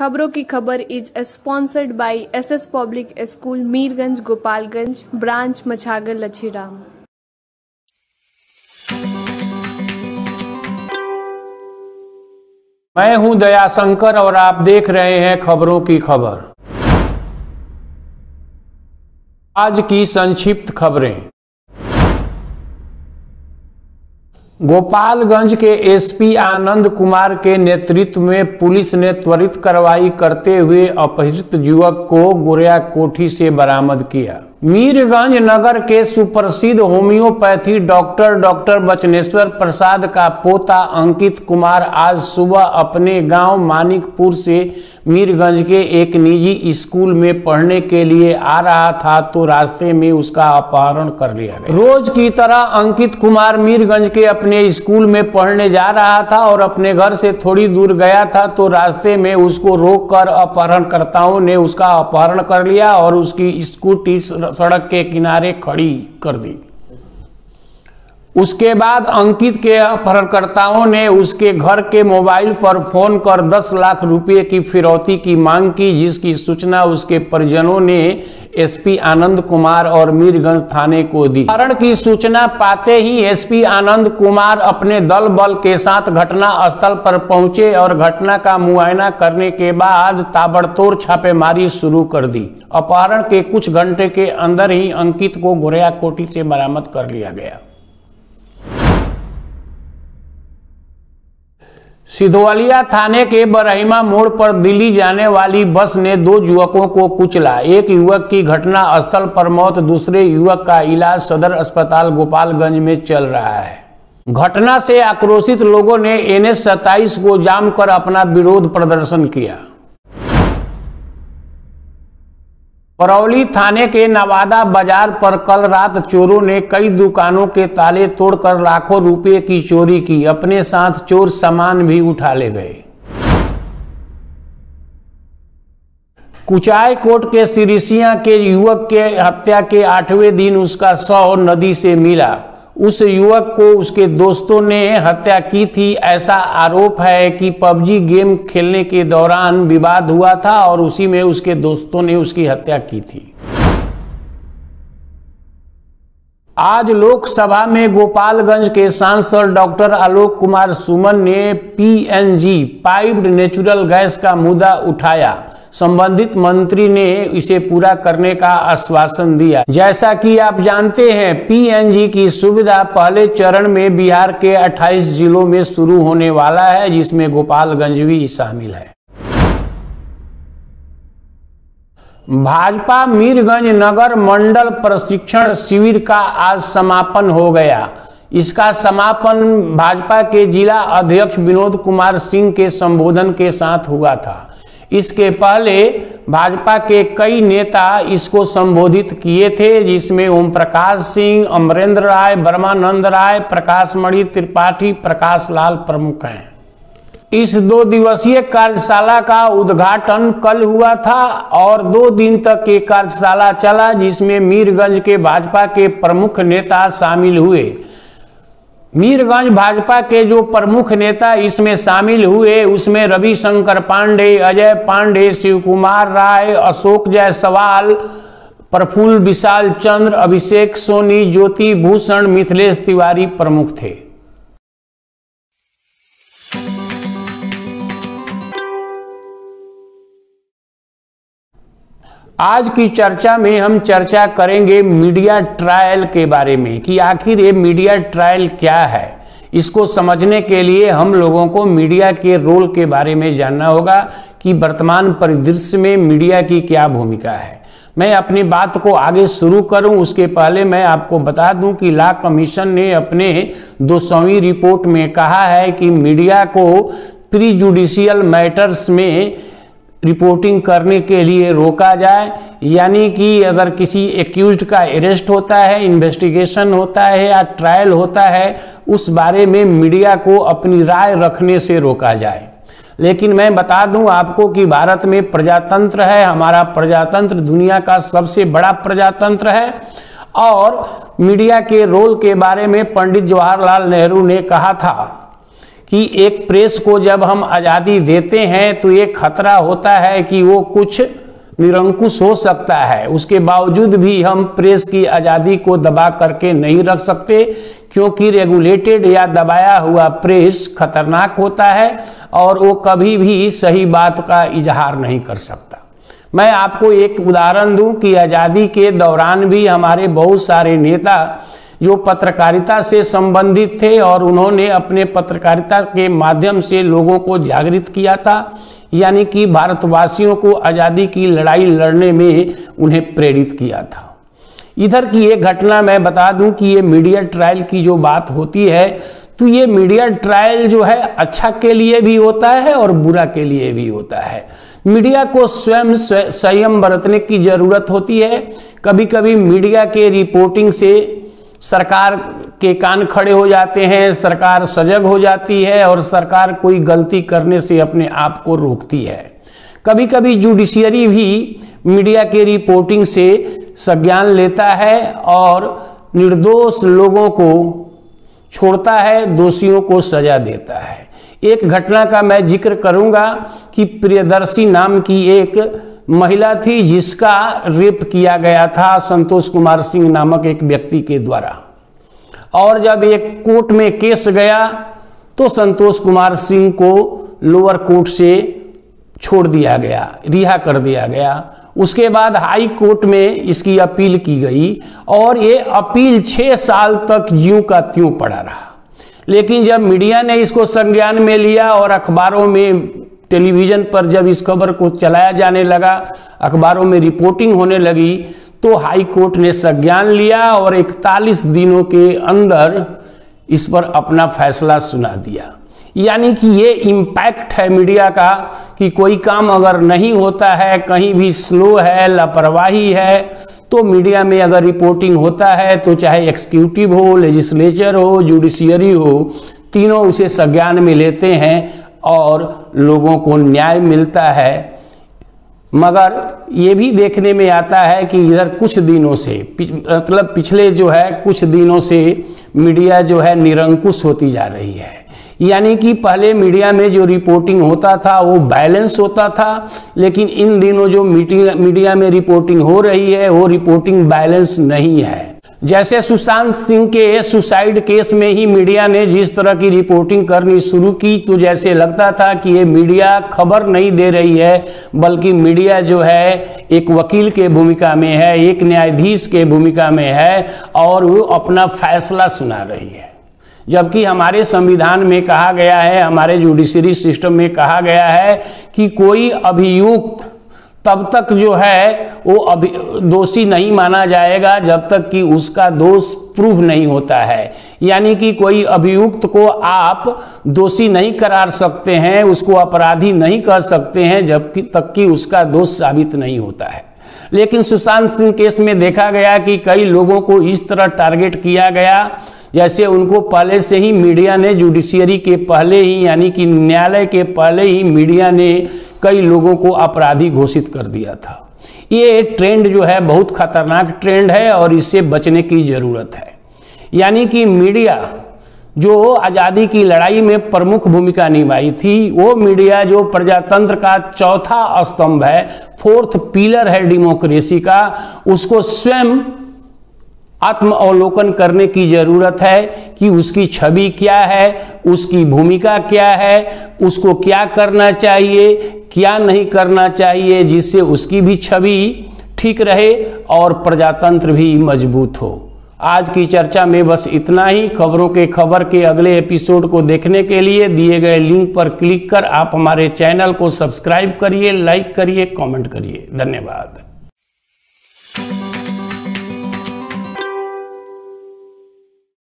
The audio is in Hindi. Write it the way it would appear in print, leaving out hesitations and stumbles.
खबरों की खबर is sponsored by SS public school Mirganj Gopalganj branch Machhagar Lachhiram. मैं हूं दयाशंकर और आप देख रहे हैं खबरों की खबर। आज की संक्षिप्त खबरें। गोपालगंज के एसपी आनंद कुमार के नेतृत्व में पुलिस ने त्वरित कार्रवाई करते हुए अपहृत युवक को गोरिया कोठी से बरामद किया। मीरगंज नगर के सुप्रसिद्ध होम्योपैथी डॉक्टर बचनेश्वर प्रसाद का पोता अंकित कुमार आज सुबह अपने गांव मानिकपुर से मीरगंज के एक निजी स्कूल में पढ़ने के लिए आ रहा था तो रास्ते में उसका अपहरण कर लिया गया। रोज की तरह अंकित कुमार मीरगंज के अपने स्कूल में पढ़ने जा रहा था और अपने घर से थोड़ी दूर गया था तो रास्ते में उसको रोककर अपहरणकर्ताओं ने उसका अपहरण कर लिया और उसकी स्कूटी सड़क के किनारे खड़ी कर दी। उसके बाद अंकित के अपहरणकर्ताओं ने उसके घर के मोबाइल पर फोन कर 10 लाख रुपए की फिरौती की मांग की, जिसकी सूचना उसके परिजनों ने एसपी आनंद कुमार और मीरगंज थाने को दी। अपहरण की सूचना पाते ही एसपी आनंद कुमार अपने दल बल के साथ घटना स्थल पर पहुंचे और घटना का मुआयना करने के बाद ताबड़तोड़ छापेमारी शुरू कर दी। अपहरण के कुछ घंटे के अंदर ही अंकित को गोरिया कोठी से बरामद कर लिया गया। सिधवलिया थाने के बरहिमा मोड़ पर दिल्ली जाने वाली बस ने 2 युवकों को कुचला। एक युवक की घटना स्थल पर मौत, दूसरे युवक का इलाज सदर अस्पताल गोपालगंज में चल रहा है। घटना से आक्रोशित लोगों ने NH 27 को जाम कर अपना विरोध प्रदर्शन किया। करौली थाने के नवादा बाजार पर कल रात चोरों ने कई दुकानों के ताले तोड़कर लाखों रुपए की चोरी की। अपने साथ चोर सामान भी उठा ले गए। कुचायकोट के सिरिसिया के युवक के हत्या के 8वें दिन उसका शव नदी से मिला। उस युवक को उसके दोस्तों ने हत्या की थी। ऐसा आरोप है कि PUBG गेम खेलने के दौरान विवाद हुआ था और उसी में उसके दोस्तों ने उसकी हत्या की थी। आज लोकसभा में गोपालगंज के सांसद डॉक्टर आलोक कुमार सुमन ने PNG पाइप्ड नेचुरल गैस का मुद्दा उठाया। संबंधित मंत्री ने इसे पूरा करने का आश्वासन दिया। जैसा कि आप जानते हैं, PNG की सुविधा पहले चरण में बिहार के 28 जिलों में शुरू होने वाला है, जिसमें गोपालगंज भी शामिल है। भाजपा मीरगंज नगर मंडल प्रशिक्षण शिविर का आज समापन हो गया। इसका समापन भाजपा के जिला अध्यक्ष विनोद कुमार सिंह के संबोधन के साथ हुआ था। इसके पहले भाजपा के कई नेता इसको संबोधित किए थे, जिसमें ओम प्रकाश सिंह, अमरेंद्र राय, ब्रह्मानंद राय, प्रकाश मणि त्रिपाठी, प्रकाश लाल प्रमुख हैं। इस 2 दिवसीय कार्यशाला का उद्घाटन कल हुआ था और 2 दिन तक ये कार्यशाला चला, जिसमें मीरगंज के भाजपा के प्रमुख नेता शामिल हुए। मीरगंज भाजपा के जो प्रमुख नेता इसमें शामिल हुए उसमें रविशंकर पांडे, अजय पांडे, शिव कुमार राय, अशोक जायसवाल, प्रफुल्ल विशाल चंद्र, अभिषेक सोनी, ज्योति भूषण, मिथिलेश तिवारी प्रमुख थे। आज की चर्चा में हम चर्चा करेंगे मीडिया ट्रायल के बारे में कि आखिर ये मीडिया ट्रायल क्या है। इसको समझने के लिए हम लोगों को मीडिया के रोल के बारे में जानना होगा कि वर्तमान परिदृश्य में मीडिया की क्या भूमिका है। मैं अपनी बात को आगे शुरू करूं उसके पहले मैं आपको बता दूं कि लॉ कमीशन ने अपने 200वीं रिपोर्ट में कहा है कि मीडिया को प्री जुडिशियल मैटर्स में रिपोर्टिंग करने के लिए रोका जाए। यानी कि अगर किसी एक्यूज्ड का अरेस्ट होता है, इन्वेस्टिगेशन होता है या ट्रायल होता है, उस बारे में मीडिया को अपनी राय रखने से रोका जाए। लेकिन मैं बता दूं आपको कि भारत में प्रजातंत्र है। हमारा प्रजातंत्र दुनिया का सबसे बड़ा प्रजातंत्र है और मीडिया के रोल के बारे में पंडित जवाहरलाल नेहरू ने कहा था कि एक प्रेस को जब हम आज़ादी देते हैं तो ये खतरा होता है कि वो कुछ निरंकुश हो सकता है। उसके बावजूद भी हम प्रेस की आज़ादी को दबा करके नहीं रख सकते, क्योंकि रेगुलेटेड या दबाया हुआ प्रेस खतरनाक होता है और वो कभी भी सही बात का इजहार नहीं कर सकता। मैं आपको एक उदाहरण दूं कि आज़ादी के दौरान भी हमारे बहुत सारे नेता जो पत्रकारिता से संबंधित थे और उन्होंने अपने पत्रकारिता के माध्यम से लोगों को जागृत किया था, यानी कि भारतवासियों को आज़ादी की लड़ाई लड़ने में उन्हें प्रेरित किया था। इधर की एक घटना मैं बता दूं कि ये मीडिया ट्रायल की जो बात होती है, तो ये मीडिया ट्रायल जो है अच्छा के लिए भी होता है और बुरा के लिए भी होता है। मीडिया को स्वयं संयम बरतने की जरूरत होती है। कभी कभी मीडिया के रिपोर्टिंग से सरकार के कान खड़े हो जाते हैं, सरकार सजग हो जाती है और सरकार कोई गलती करने से अपने आप को रोकती है। कभी कभी जुडिशियरी भी मीडिया के रिपोर्टिंग से संज्ञान लेता है और निर्दोष लोगों को छोड़ता है, दोषियों को सजा देता है। एक घटना का मैं जिक्र करूंगा कि प्रियदर्शी नाम की एक महिला थी जिसका रेप किया गया था संतोष कुमार सिंह नामक एक व्यक्ति के द्वारा, और जब एक कोर्ट में केस गया तो संतोष कुमार सिंह को लोअर कोर्ट से छोड़ दिया गया, रिहा कर दिया गया। उसके बाद हाई कोर्ट में इसकी अपील की गई और ये अपील 6 साल तक ज्यों का त्यों पड़ा रहा। लेकिन जब मीडिया ने इसको संज्ञान में लिया और अखबारों में, टेलीविजन पर जब इस खबर को चलाया जाने लगा, अखबारों में रिपोर्टिंग होने लगी, तो हाई कोर्ट ने संज्ञान लिया और 41 दिनों के अंदर इस पर अपना फैसला सुना दिया। यानी कि ये इम्पैक्ट है मीडिया का कि कोई काम अगर नहीं होता है, कहीं भी स्लो है, लापरवाही है, तो मीडिया में अगर रिपोर्टिंग होता है तो चाहे एग्जीक्यूटिव हो, लेजिस्लेचर हो, जुडिशियरी हो, तीनों उसे संज्ञान में लेते हैं और लोगों को न्याय मिलता है। मगर ये भी देखने में आता है कि इधर कुछ दिनों से, मतलब पिछले जो है कुछ दिनों से मीडिया जो है निरंकुश होती जा रही है। यानी कि पहले मीडिया में जो रिपोर्टिंग होता था वो बैलेंस होता था, लेकिन इन दिनों जो मीडिया में रिपोर्टिंग हो रही है वो रिपोर्टिंग बैलेंस नहीं है। जैसे सुशांत सिंह के सुसाइड केस में ही मीडिया ने जिस तरह की रिपोर्टिंग करनी शुरू की, तो जैसे लगता था कि ये मीडिया खबर नहीं दे रही है, बल्कि मीडिया जो है एक वकील के भूमिका में है, एक न्यायाधीश के भूमिका में है और वो अपना फैसला सुना रही है। जबकि हमारे संविधान में कहा गया है, हमारे जुडिशरी सिस्टम में कहा गया है कि कोई अभियुक्त तब तक जो है वो दोषी नहीं माना जाएगा जब तक कि उसका दोष प्रूव नहीं होता है। यानी कि कोई अभियुक्त को आप दोषी नहीं करार सकते हैं, उसको अपराधी नहीं कर सकते हैं जब तक कि उसका दोष साबित नहीं होता है। लेकिन सुशांत सिंह केस में देखा गया कि कई लोगों को इस तरह टारगेट किया गया, जैसे उनको पहले से ही मीडिया ने, जुडिशियरी के पहले ही, यानी कि न्यायालय के पहले ही मीडिया ने कई लोगों को अपराधी घोषित कर दिया था। ये ट्रेंड जो है बहुत खतरनाक ट्रेंड है और इससे बचने की जरूरत है। यानी कि मीडिया जो आज़ादी की लड़ाई में प्रमुख भूमिका निभाई थी, वो मीडिया जो प्रजातंत्र का चौथा स्तंभ है, 4th पिलर है डेमोक्रेसी का, उसको स्वयं आत्म अवलोकन करने की जरूरत है कि उसकी छवि क्या है, उसकी भूमिका क्या है, उसको क्या करना चाहिए, क्या नहीं करना चाहिए, जिससे उसकी भी छवि ठीक रहे और प्रजातंत्र भी मजबूत हो। आज की चर्चा में बस इतना ही। खबर के अगले एपिसोड को देखने के लिए दिए गए लिंक पर क्लिक कर आप हमारे चैनल को सब्सक्राइब करिए, लाइक करिए, कमेंट करिए। धन्यवाद।